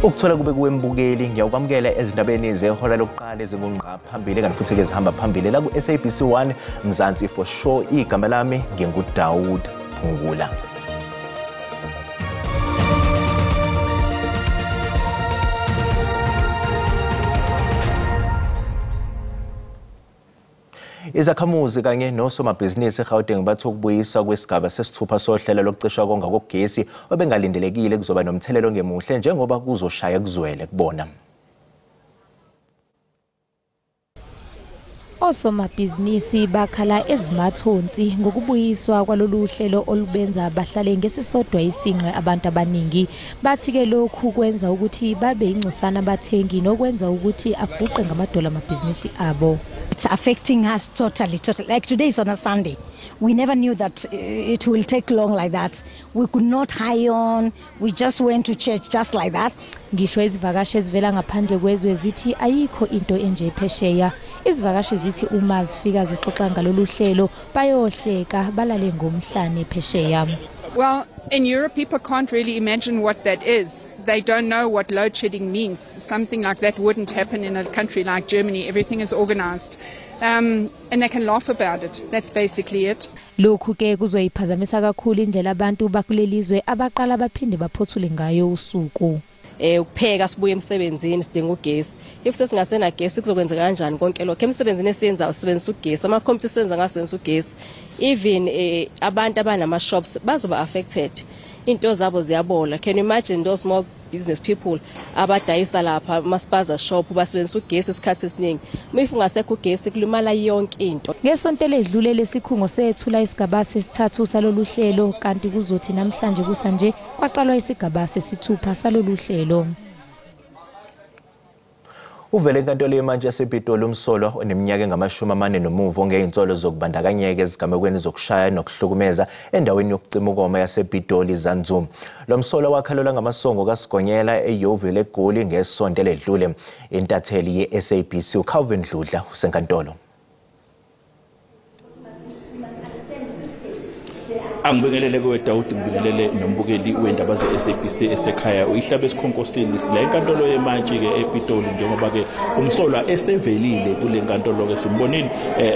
Ukuthola kube kuwembukeli ngiyakwamukela ezindabeni zehola lokuqala ezingunqa phambili kanti futhi ke zihamba phambili la ku SABC1 Mzansi for sure. Igama lami nginguDaud Phungula. Izakhamuzi kanye nosomabhizinisi eGauteng bathi ukubuyisa kwesigaba sesithupha sohlelo lokucisha konga kogesi obengalindelekile kuzoba nomthelelo ongemuhle njengoba kuzoshaya kuzwele kubona. Osomabhizinisi bakhala ezimathonsi ngokubuyiswa kwalolu hlelo olubenza bahlale ngesisodwa isinqe abantu abaningi. Bathi ke lokhu kwenza ukuthi babe ingcosana abathengi nokwenza ukuthi aguqe ngamadola amabhizinisi abo. It's affecting us totally. Like today is on a Sunday. We never knew that it will take long like that. We could not hire on. We just went to church just like that. Ngisho izivakashi ezivela ngaphandle kwezwe zithi ayikho into enje ephesheya. Izivakashi zithi uma zifika zixoxa ngalolu hlelo bayohleka balale ngomhlane ephesheya. Well, in Europe, people can't really imagine what that is. They don't know what load shedding means. Something like that wouldn't happen in a country like Germany. Everything is organized. And they can laugh about it. That's basically it. Lokhu ke kuzoyiphazamisa kakhulu indlela abantu bakulelizwe abaqala baphinde baphothule ngayo usuku. Ukupheka sibuye emsebenzini sidinga ugesi. If sesingasena gesi kuzokwenza kanjani konke lokho? Emsebenzini esiyenza usebenzisa ugesi, ama computer senza ngasebenzisa ugesi. Even abantu abanama shops bazoba affected. Into zabo ziyabola. Can you imagine those small business people abadayisa lapha maspaza shop basebenzisa ugesi isikhathi esiningi. Mifu ngasekho ugesi kulimala yonke into. Ngesonto ledlule lesikhungo sethula isigaba sesithathu salolu hlelo kanti kuzothi namhlanje kusanje kwaqalwa isigaba sesithupha salolu hlelo. Uvele enkantolo yemantshi yasePitoli umsolwa oneminyaka engama-40 nomuva ngeinsolo zokubandakanyeka ezigamekweni zokushaya nokuhlukumeza endaweni yokucima ukoma yasePitoli Zanzu. Lo msolwa wakhalelwa ngamasongo kaSigonyela eYoville eGoli ngesonto ledlule. Intatheli ye-SABC uCalvin Dludla usenkantolo. Angibingelele kweDaud ngibingelele nombukeli wendaba ze-SABC esekhaya uyihlaba esikhonkosini sila enkantolo yemantshi ke ePitoli njengoba ke umsolwa esevelile kule nkantolo ke simbonile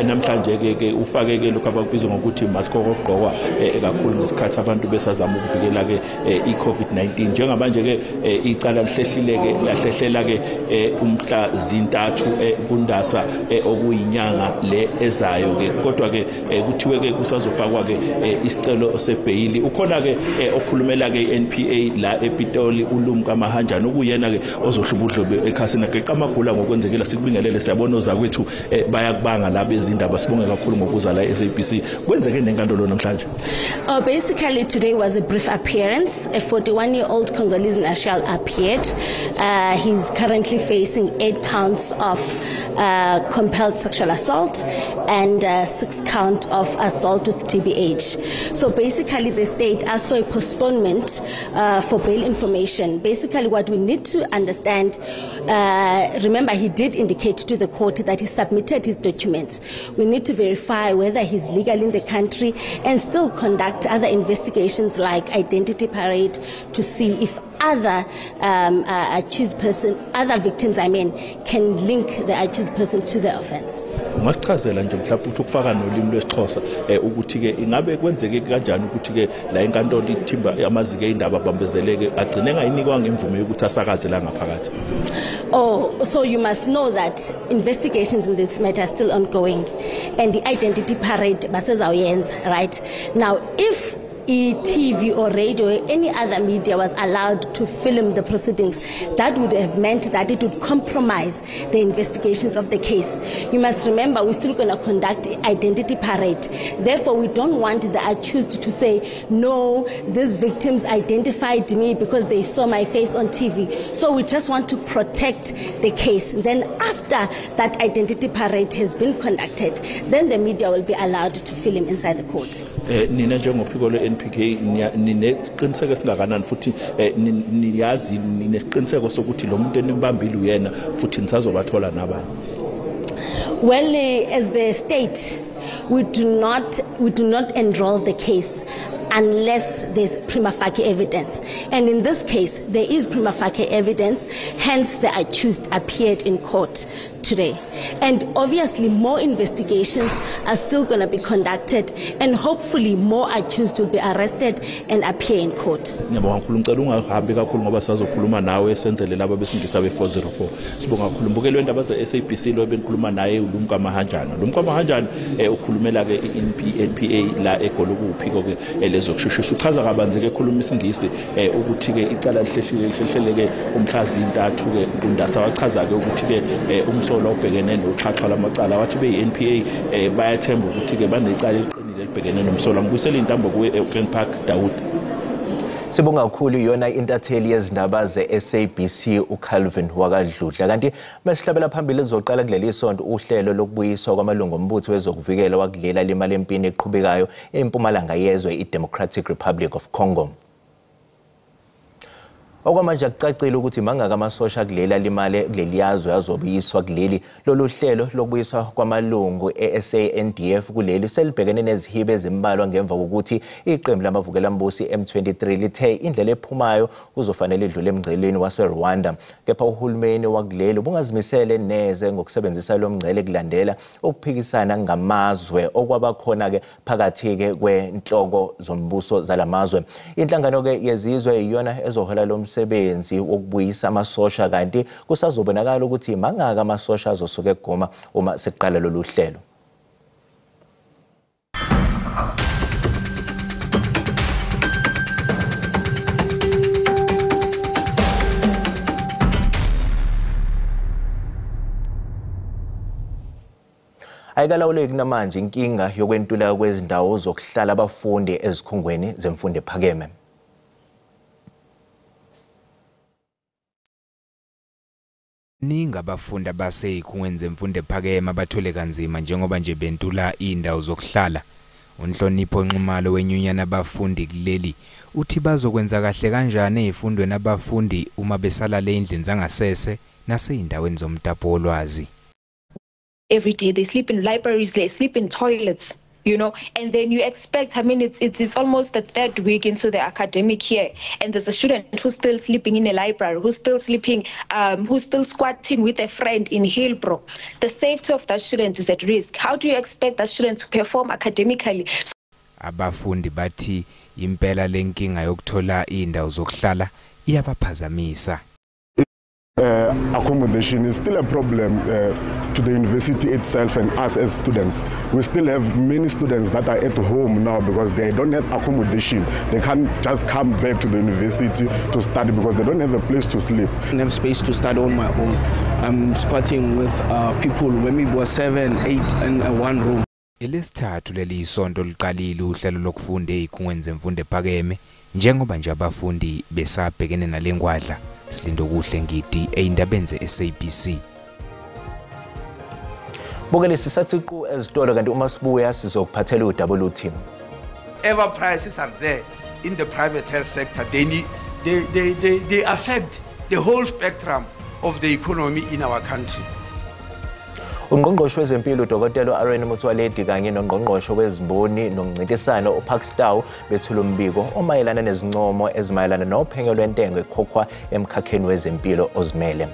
namhlanje ke ufake ke lokho abakubiza ngokuthi mask okugqokwa kakhulu ngesikhathi abantu besazama ukuvikela ke iCovid-19 njengamanje ke icala lihlehlile ke lahlehlela ke umhla zintathu kuNdasa okuyinyanga le ezayo ke kodwa ke kuthiwe ke kusazofakwa ke isicelo seBailey ukhona ke okhulumela ke NPA la ePitoli uLumka Mahanjana ukuyena ke ozohlubudlobe ekhasini ke qamagula ngokwenzekela sikubingelele siyabona ozakwethu bayakubanga la bezindaba sibonge kakhulu ngokuza la eSABC kwenzeke nenkantolo namhlanje. Basically today was a brief appearance. A 41-year-old Congolese national appeared. He's currently facing 8 counts of compelled sexual assault and 6 counts of assault with TBH. So basically the state asked for a postponement for bail information. Basically what we need to understand, remember he did indicate to the court that he submitted his documents. We need to verify whether he's legal in the country and still conduct other investigations like identity parade to see if other accused person, other victims can link the accused person to the offense. Masichazela nje mhlawumbe ukufaka nolimi lwesiXhosa ukuthi ke ingabe kwenzeke kanjani ukuthi ke la enkantolo ithimba amazike indaba abambezeleke agcine engayinikwa ngemvume yokuthi asakaze la ngaphakathi. Oh, so you must know that investigations in this matter are still ongoing and the identity parade basezawuyenza right now. If TV or radio or any other media was allowed to film the proceedings, that would have meant that it would compromise the investigations of the case. You must remember we're still going to conduct identity parade. Therefore, we don't want the accused to say, no, these victims identified me because they saw my face on TV. So we just want to protect the case. Then after that identity parade has been conducted, then the media will be allowed to film inside the court. Nina njengophiko lwe-NPK ninesiqiniseko esingakanani futhi niyazi ninesiqiniseko sokuthi lo muntu enibambile uyena futhi nisazobathola nabanye? Well, as the state, we do not enroll the case unless there's prima facie evidence. And in this case, there is prima facie evidence, hence the accused appeared in court today. And obviously more investigations are still going to be conducted, and hopefully more accused will be arrested and appear in court. Ngiyabonga kakhulu, ngicela ungahambi kakhulu ngoba sizokhuluma nawe esenzele laba besingisa be404. Sibonga kakhulu mbukeli wendaba ze-SABC lo benikhuluma naye uLumka Mahanjana. Lumka Mahanjana ukhulumela ke i-NPA la eGolokuphi ke lezokusheshisa. Uchaza kabanzi ke ekhuluma isingisi ukuthi ke icala lihlehleleke umhlazi intathu ke uNdasa wachaza ke ukuthi ke umsolo ubhekene noxhaxha lamacala wathi be-NPA bayathemba ukuthi ke banecala eliqinile libhekene nomsolo. Ngibusela intambo kuwe eOakland Park Daud. Sibonga kakhulu yona intatheli yezindaba ze-SABC uCalvin wakadludla. Kanti masihlabela phambili lizoqala kuleli sonto uhlelo lokubuyiswa kwamalungu ombutho wezokuvikela wakulela limali empini eqhubekayo eMpumalanga yezwe iDemocratic Republic of Congo. Okwamanje kucacile ukuthi mangaka amasosha kulela limali kuleli yazwe azobuyiswa kuleli lolu hlelo lokubuyiswa kwamalungu eSANDF kuleli selibhekene nezihibe ezimbalwa ngemva kokuthi iqembu lamavukelambusi M23 lithe indlela ephumayo kuzofanele idlule emngceleni waseRwanda. Kepha uhulumeni wakuleli ubungazimisele neze ngokusebenzisa lo mngcele kulandela ukuphikisana ngamazwe okwaba khona ke phakathi ke kwenhloko zombuso zalamazwe. Inhlangano ke yezizwe iyona ezohola lo sebenzi ukubuyisa amasosha, kanti kusazobonakala ukuthi mangaka amasosha azosuka eGoma uma siqala lolu hlelo. Ayikalawuleki namanje inkinga yokwentula kwezindawo zokuhlala abafundi ezikhungweni zemfundo ephakeme. Ningi abafundi abaseyikhungweni zemfundo ephakeme abathole kanzima njengoba nje bentula indawo zokuhlala. Unhlonipho Nxumalo wenyunyana abafundi kuleli uthi bazokwenza kahle kanjani ezifundweni abafundi uma besala le endlini zangasese naseyindaweni zomtapo olwazi. Every day they sleep in libraries, they sleep in toilets, you know, and then you expect, I mean, it's almost the third week into the academic year, and there's a student who's still sleeping in a library, who's still sleeping, who's still squatting with a friend in Hillbrook. The safety of that student is at risk. How do you expect that student to perform academically? Abafundi bathi impela lenkinga yokuthola indawo zokuhlala iyabaphazamisa. Accommodation is still a problem to the university itself and us as students. We still have many students that are at home now because they don't have accommodation. They can't just come back to the university to study because they don't have a place to sleep. I don't have space to study on my own. I'm squatting with people when we were 7, 8 in one room. Elesithathu leli isonto liqalile uhlelo lokufunda ezikhungweni zemfundo ephakeme njengoba nje abafundi besabhekene nalengwadla. Silindo kuhle ngidi eindabeni ze-SABC. Bukele sisathi ku ezitolo kanti uma sibuya sizokuphathela uWT. Ever prices are there in the private health sector. They affect the whole spectrum of the economy in our country. Ungqongqoshe wezempilo uDokotela Aaron Motsoaledi kanye nongqongqoshe wezimboni noncintisano uPakstow bethula umbiko omayelana nezincomo ezimayelana nophenyo lwentengo ekhokhwa emkhakheni wezempilo ozimele.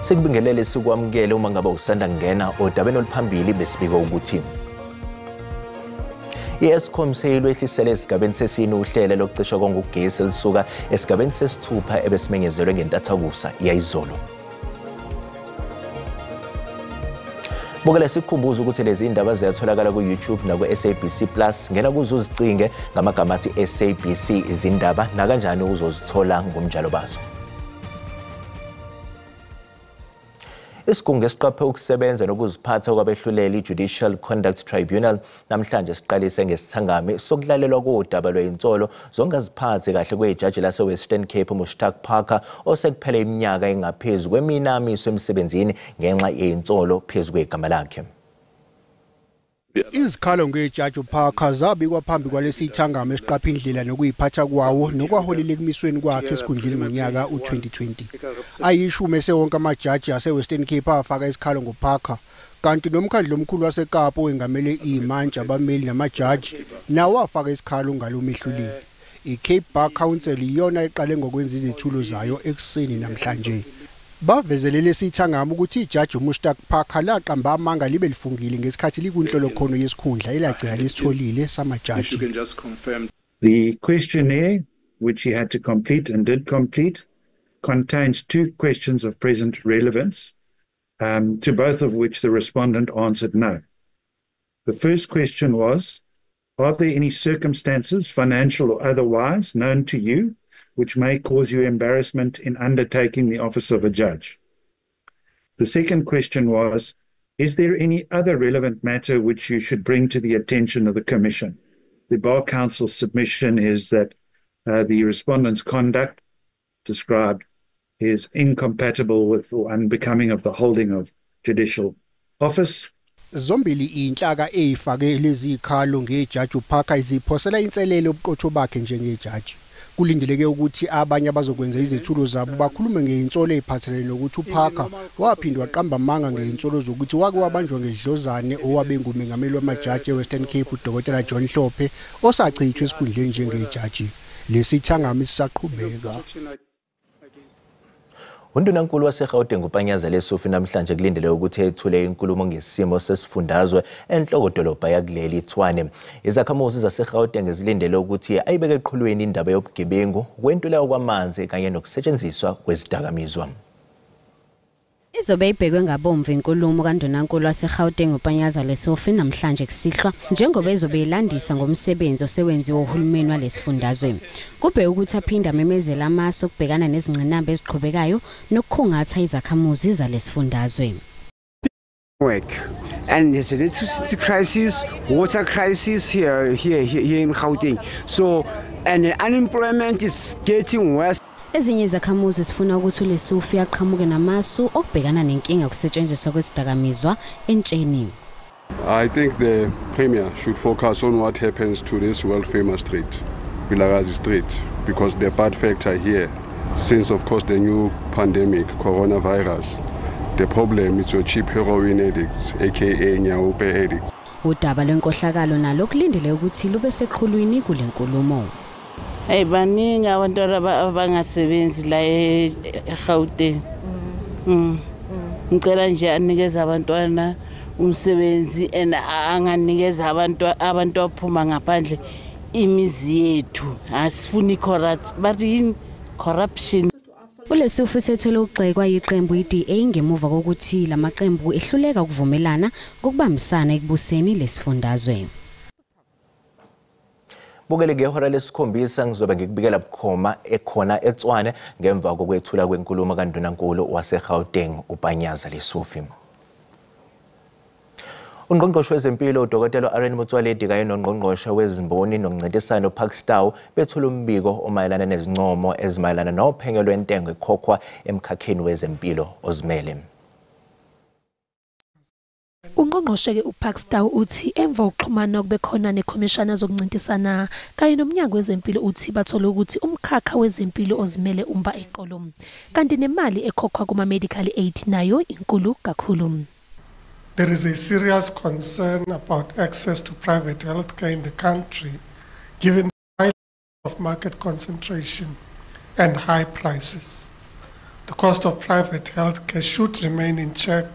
Sikubingelele sikwamukele uma ngabe usanda ngena odabeni oluphambili besibika ukuthi iEskom seyilwehlisele esigabeni sesine uhlelo lokucisha konke ugesi lisuka esigabeni sesithupha ebesimenyezelwe ngentathakusa yayizolo. Bukele sikhumbuza ukuthi lezi indaba ziyatholakala ku YouTube na ku SABC Plus. Ngena kuzo uzicinge ngamagama athi SABC izindaba na kanjani uzozithola ngomjalo bazo. Isigungu esiqaphe ukusebenza nokuziphatha kwabehluleli Judicial Conduct Tribunal namhlanje siqalise ngesithangami sokulalelwa kodaba lweyinsolo zongaziphathi kahle kwejaji lase Western Cape Mushtaq Parker osekuphele iminyaka engaphezulu kweminamiso emsebenzini ngenxa yeyinsolo phezulu kwegama lakhe. Izikhalo ngejaji uParker zabikwa phambi kwalesi ithangame esiqapha indlela nokuyiphatha kwawo nokwaholela ekumisweni kwakhe esikhundleni ngonyaka u2020. Ayishume sewonke amajaji ase Western Cape afaka isikhalo ngoParker kanti nomkhandlu omkhulu waseKapa owengamele imantshi abameli namajaji nawo wafaka isikhalo ngalomehluleli. I-Cape Bar Council iyona eqale ngokwenza izethulo zayo ekuseni namhlanje. Bavezelele isithangama ukuthi ijaji uMushtaq Parker laqamba amanga libe lifungile ngesikhathi likunhlolo khono yesikhundla elagcina lesitholile samajaji. The questionnaire, which he had to complete and did complete, contains 2 questions of present relevance, to both of which the respondent answered no. The first question was, are there any circumstances, financial or otherwise, known to you which may cause you embarrassment in undertaking the office of a judge? The second question was, is there any other relevant matter which you should bring to the attention of the Commission? The Bar Council's submission is that the respondent's conduct described is incompatible with or unbecoming of the holding of judicial office. Zombili inhlaka eyifake lezi ikhalo ngejaji uParker iziphosela inselelo obuqotho bakhe njengejaji. Kulindeleke ukuthi abanye abazokwenza izethulo zabo bakhulume ngeinsolo eziphathelene nokuthi uParker waphindwa waqamba amanga ngeinsolo zokuthi wake wabanjwa ngedlozane owabe ngumengameli wamajaji eWestern Cape uDokotela John Hlophe osachithwe esikhundleni njengejaji. Lesithangami sisaqhubeka. Undunankulu waseGauteng uPanyaza Lesufi namhlanje kulindele ukuthi ethule inkulumo ngesimo sesifundazwe enhlokodolobha yakuleli Tshwane. Izakhamuzi zaseGauteng zilindele ukuthi ayibeke eqhulwini indaba yobugebengu, kwentuleka kwamanzi kanye nokusetshenziswa kwezidakamizwa. Izobe ibhekwe ngabomvu inkulumo kandunankulu waseGauteng uPanyaza Lesufi namhlanje kusihlwa njengoba izobe ilandisa ngomsebenzi osewenziwe uhulumeni walesifundazwe. Kube ukuthi aphinda memezela amaso okubhekana nezingqinamba eziqhubekayo nokukhungatha izakhamuzi zalesifundazwe. And there's an electricity crisis, water crisis here in Gauteng. So, and the unemployment is getting worse. Ezinye izakhamuzi sifuna ukuthi uLesufi aqhamuke namasu okubhekana nenkinga okusetshenziswa kwezidakamizwa entsheni. I think the Premier should focus on what happens to this world famous street, Vilakazi Street, because the bad factor here, since of course the new pandemic, coronavirus, the problem is your cheap heroin addicts, aka Nyaupe addicts. Udaba lwenkohlakalo nalo kulindele ukuthi lube seqhulwini kule nkulumo. Hey baningi abantu abangasebenzi la eGauteng. Ngicela nje anikeze abantwana umsebenzi anganikeza abantu abaphuma ngaphandle imizi yethu. Asifuni corruption. uLesufi sethele ukugxekwa yiqembu iDA ngemuva kokuthi lamaqembu ehluleka ukuvumelana ngokubambisana ekubuseni lesifundazwe. Bukele ngehora lesikhombisa ngizobe ngikubikela bukhoma ekhona eTshwane ngemva kokwethula kwenkulumo kandunankulu waseGauteng uPanyaza Lesufi. Ungqongqoshe wezempilo uDokotela Aaron Motsoaledi kanye nongqongqoshe wezimboni nokuncintisano Pakstown bethula umbiko omayelana nezincomo ezimayelana nophenyo lwentengo ekhokhwa emkhakheni wezempilo ozimele. Ungqongqoshe uPakstown uthi emva ukuxhumana okubekhona neCommissioner zokuncintisana kanye nomnyango wezempilo uthi bathola ukuthi umkhakha wezempilo ozimele umba eqolo kanti nemali ekhokhwa kuma medical aid nayo inkulu kakhulu. There is a serious concern about access to private healthcare in the country, given the high level of market concentration and high prices. The cost of private healthcare should remain in check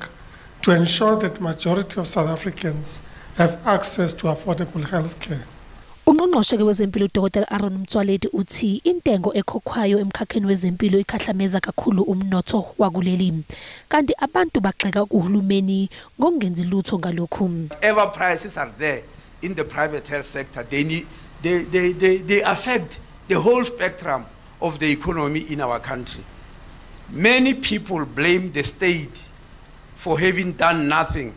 to ensure that the majority of South Africans have access to affordable healthcare. Ungqongqoshe wezempilo uDokotela Aaron Motsoaledi uthi intengo ekhokhwayo emkhakheni wezempilo ikhahlameza kakhulu umnotho wakuleli kanti abantu bagxeka kuhulumeni ngokungenzi lutho ngalokhu. Whatever prices are there in the private health sector, they affect the whole spectrum of the economy in our country. Many people blame the state for having done nothing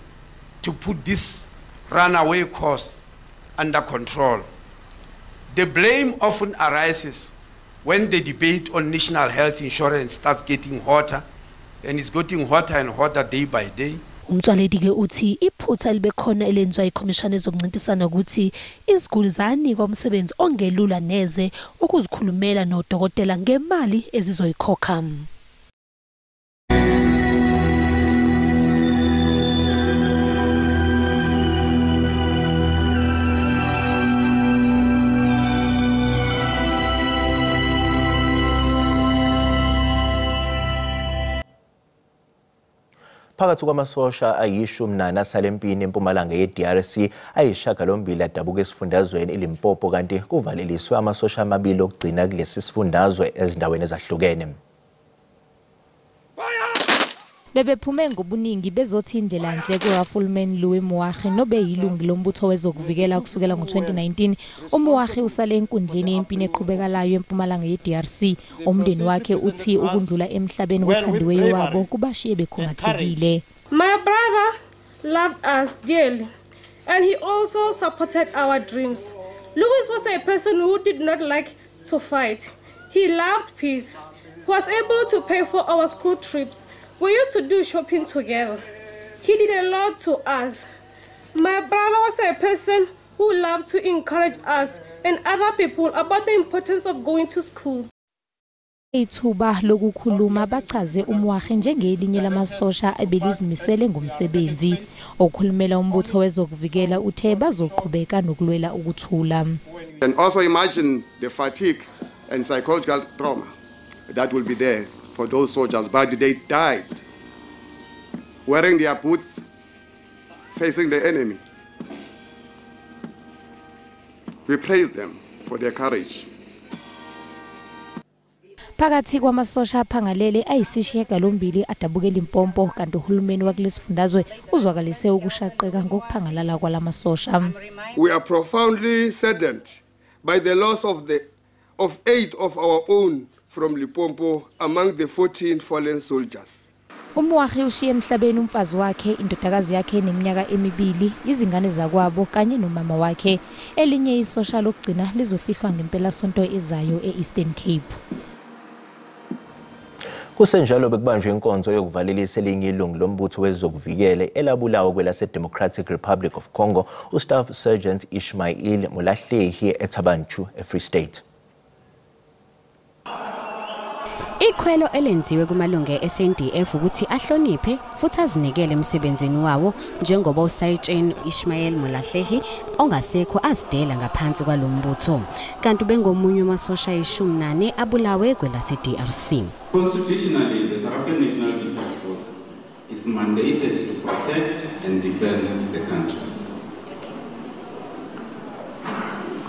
to put this runaway cost under control. The blame often arises when the debate on national health insurance starts getting hotter, and it's getting hotter and hotter day by day. Umtsoaledi ke uthi iphutha libekhona elenzwa iCommissioner zokuncintisana ukuthi iziguli zanikwa umsebenzi ongelula neze ukuzikhulumela nodokotela ngemali ezizoyikhokha. phakathi kwamasosha ayishumi asalempini empumalanga ye-DRC ayishagalombili adabuka esifundazweni iLimpopo kanti kuvaleliswe amasosha amabili okugcina kulesi sifundazwe ezindaweni ezahlukene. Bebephume ngobuningi bezothi indlela enhle kuHulumeni Louis Moagi nobe yilungu lombutho wezokuvikela kusukela ngo-2019 uMoagi usale enkundleni yempini eqhubekalayo empumalanga ye-DRC. Umndeni wakhe uthi ukundlula emhlabeni wothandiweyo wabo kubashiye bekhungathekile. My brother loved us dearly and he also supported our dreams. Louis was a person who did not like to fight. He loved peace. He was able to pay for our school trips. We used to do shopping together. He did a lot to us. My brother was a person who loved to encourage us and other people about the importance of going to school. Ithuba lokukhuluma bachaze uMoagi njengelinye lamasosha abelizimisele ngomsebenzi. Okhulumela umbutho wezokuvikela uthe bazoqhubeka nokulwela ukuthula. And also imagine the fatigue and psychological trauma that will be there for those soldiers, but they died wearing their boots, facing the enemy. We praise them for their courage. Phakathi kwamasosha aphangalele ayisishiyagalombili adabuke eLimpopo kanti uhulumeni wakulesifundazwe uzwakalise ukushaqeka ngokuphangalala kwalamasosha. We are profoundly saddened by the loss of 8 of our own from Limpopo among the 14 fallen soldiers. uMoagi ushiye emhlabeni umfazi wakhe, indodakazi yakhe neminyaka emibili, izingane zakwabo kanye nomama wakhe. Elinye isosha lokugcina lizofihlwa ngempela sonto ezayo eEastern Cape. Kusenjalo bekubanjwe inkonzo yokuvalelisa elinye ilungu lombutho wezokuvikele elabulawa kwelase-Democratic Republic of Congo, uStaff Sergeant Ishmael Molahlehi eThabanchu, eFree State. Ikhwelo elenziwe kumalungu eSNDF ukuthi ahloniphe futhi azinikele emsebenzini wawo njengoba usayitsheni Ishmael Molahlehi ongasekho asidela ngaphansi kwalombutho kanti bengomunye wamasosha ayishumi abulawe kwelase-DRC. Constitutionally, the South African National Defence Force is mandated to protect and defend the country.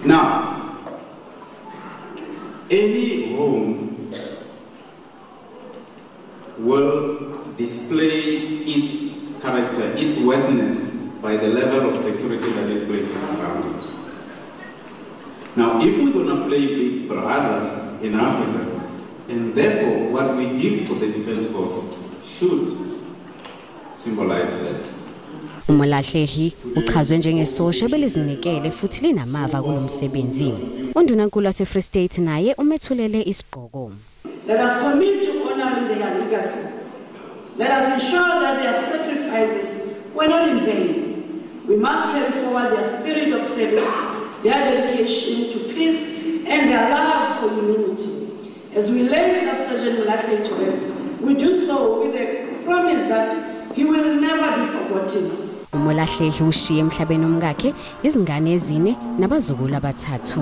Now, any home will display its character, its worthiness by the level of security that it places around it. Now, if we're going to play big brother in Africa, and therefore what we give to the Defence Force should symbolize that. uMolahlehi uchazwe njengesosha belizinikele futhi linamava kulomsebenzi. Undunankulu waseFree State naye umethulele isigqoko. Let us commit to honoring their legacy. Let us ensure that their sacrifices were not in vain. We must carry forward their spirit of service, their dedication to peace, and their love for humanity. As we lay Staff Sergeant Molahlehi to rest, we do so with a promise that he will never be forgotten. uMolahlehi ushiye emhlabeni umkakhe, izingane ezine nabazukulu abathathu.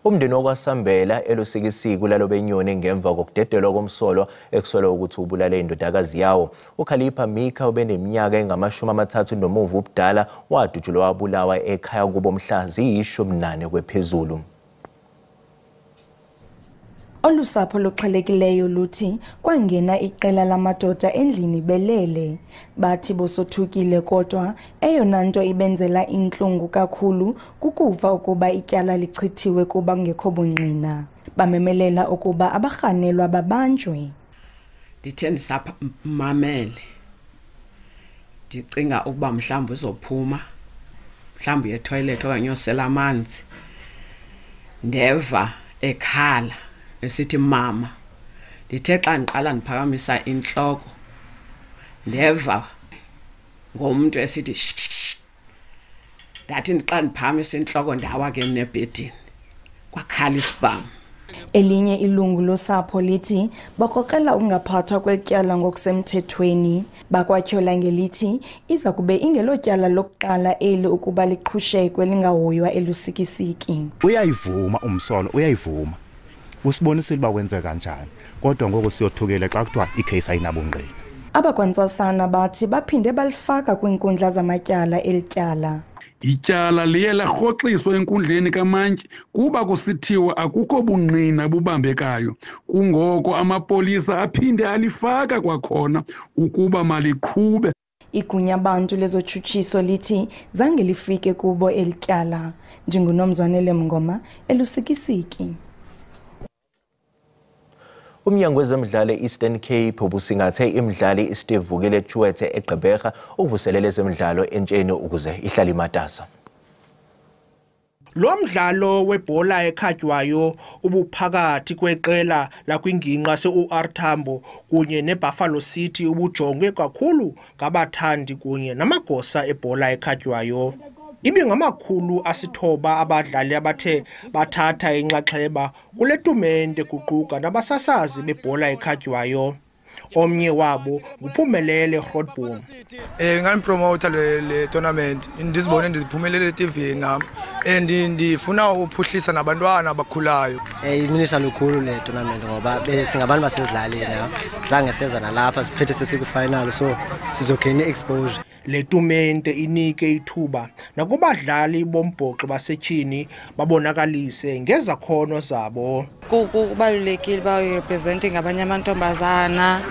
Umndeni wakwaSambela elusikisiko lalobenyoni ngemva kokudedelwa komsolo ekusolwa ukuthi ubulale indodakazi yawo. uKhalipha Mika obeneminyaka engama-30 nomuva ubudala wadutshulwa wabulawa ekhaya kubo mhla ziyi-18 kwephezulu. Olusapho luxhelekileyo luthi kwangena iqela lamadoda endlini belele. Bathi bosothukile kodwa eyona nto ibenzela inhlungu kakhulu kukuva ukuba ityala lichithiwe kuba ngekho bungqina. Bamemelela ukuba abarhanelwa babanjwe. Ndithe ndisapha mamele. Ndicinga ukuba mhlawumbe uzophuma. Mhlawumbe etoilet okanye uyosela amanzi. Ndeva ekhala. Esithi mama, ndithe xa ndiqala ndiphakamisa inhloko ndeva ngomuntu esithi ndathi xa ndiphakamisa inhloko ndawa ke nebhedini kwakhala isibhamu Elinye ilungu losapho lithi bakrokrela ukungaphathwa kwetyala ngokusemthethweni, bakwatyhola ngelithi iza kube ingelotyala lokuqala eli ukuba liqhushekwe lingahoywa elusikisiki. Uyayivuma umsolo, uyayivuma. Usibonisile uba wenze kanjani, kodwa ngoku siyothukela xa kuthiwa icase ayinabungqina. Abakwantsasana bathi baphinde balifaka kwinkundla zamatyala elityala. Ityala liye larhoxiswa enkundleni kaMantyi kuba kusithiwa akukho bungqina bubambekayo, kungoko amapolisa aphinde alifaka kwakhona ukuba maliqhube. Igunya abantu lezotshutshiso lithi zange lifike kubo elityala. NjengoNomzwanele Mngoma, elusikisiki. Umnyango wezemidlalo e-Eastern Cape ubusingathe imidlali iSteve Vukile Chiwete eGqeberha ukuvuselela ezemidlalo entsheni ukuze ihlale imatasa. Lo mdlalo webhola ekhatywayo ubuphakathi kweqela lakwingingqa se-OR Tambo kunye neBuffalo City ubujongwe kakhulu ngabathandi kunye namagosa ebhola ekhatywayo. Ibingamakhulu asithoba abadlali abathe bathatha inxaxheba kule tumente kuquka nabasasazi bebhola ekhatywayo. Omnye wabo nguphumelele Grootboom. Ngangipromoter le tournament ndizibone ndiziphumelele TV nami ndifuna uphuhlisa nabantwana abakhulayo. Iminisa lukhulu le tournament ngoba singabantu basezilalini zange seza nalapha siphethe sesikwi final so sizogena exposure. Le tumente inike ithuba nakubadlali bombhoxo basetyhini babonakalise ngezakhono zabo. Kubalulekile ba representing abanye amantombazana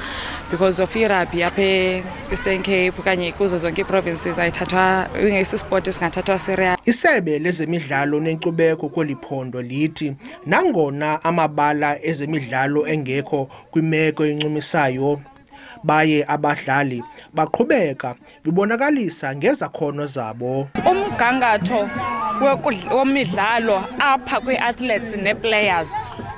because of rugby apha e-Eastern Cape kanye kuzo zonke provinces ayithathwa ingesisport esingathathwa serious. Isebe lezemidlalo nenkcubeko kweliphondo lithi nangona amabala ezemidlalo engekho kwimeko encumisayo baye abadlali baqhubeka bibonakalisa ngezakhono zabo. Umgangatho wemidlalo apha kwi-athletes ne-players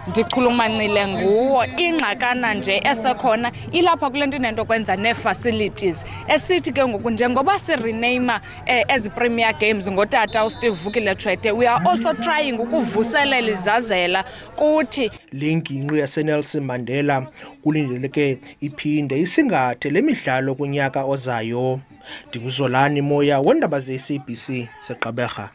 ndichulumancile nguwo ingxakana nje esekhona ilapha kule nto inento kwenza nee-facilities esithi ke ngoku njengoba sirename ezi Premier Games ngotata uSteve Vukile Chiwete we are also trying ukuvuselela izazela kuthi le ngingqi yaseNelson Mandela kulindeleke iphinde isingathe le midlalo kunyaka ozayo. Ndinguzolani Moya wendaba ze-SABC seGqeberha.